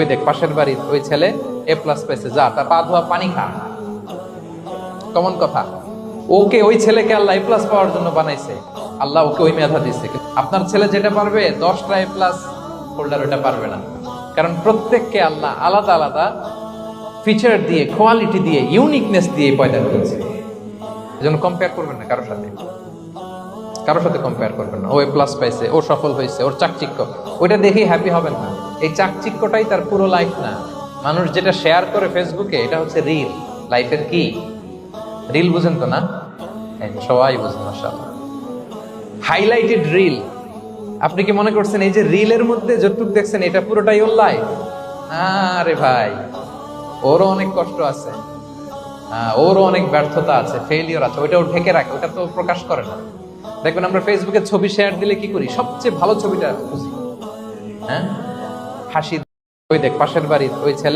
ওই দেখ পাশের বাড়ির ওই ছেলে এ প্লাস পেয়েছে, যা তার পা ধোয়া পানি খা। কমন কথা। ওকে, ওই ছেলেকে আল্লাহ এ প্লাস পাওয়ার জন্য বানাইছে। আল্লাহ ওকে ওই মেধা দিচ্ছে। আপনার ছেলে যেটা পারবে 10টা এ প্লাস হোল্ডার ওটা পারবে না। কারণ প্রত্যেককে আল্লাহ আলাদা আলাদা ফিচার দিয়ে, কোয়ালিটি দিয়ে, ইউনিকনেস দিয়ে পয়দা করেছে। এজন্য কম্পেয়ার করবেন না কারোর সাথে, কারোর সাথে কম্পেয়ার করবেন না। ও এ প্লাস পাইছে, ও সফল হয়েছে, ওর চাকচিক্য, ওইটা দেখেই হ্যাপি হবেন না। এই চাকচিক্যটাই তার পুরো লাইফ না। মানুষ যেটা শেয়ার করে ফেসবুকে, এটা হচ্ছে রিল। লাইফের কি রিল বুঝেন তো না? সবাই বুঝেন মাশাআল্লাহ। Highlighted reel. আপনি কি মনে করছেন এই যে রিলের মধ্যে যতটুকু দেখছেন এটা পুরোটাই ওর লাইফ? আরে ভাই, ওরও অনেক কষ্ট আছে, ওরও অনেক ব্যর্থতা আছে, ফেলিওর আছে, ওটা ও ঢেকে রাখে, ওটা তো প্রকাশ করে না। দেখবেন আমরা ফেসবুকে ছবি শেয়ার দিলে কি করি? সবচেয়ে ভালো ছবিটা খুঁজি, হ্যাঁ, হাসি। ওই দেখ পাশের বাড়ির ওই ছেলে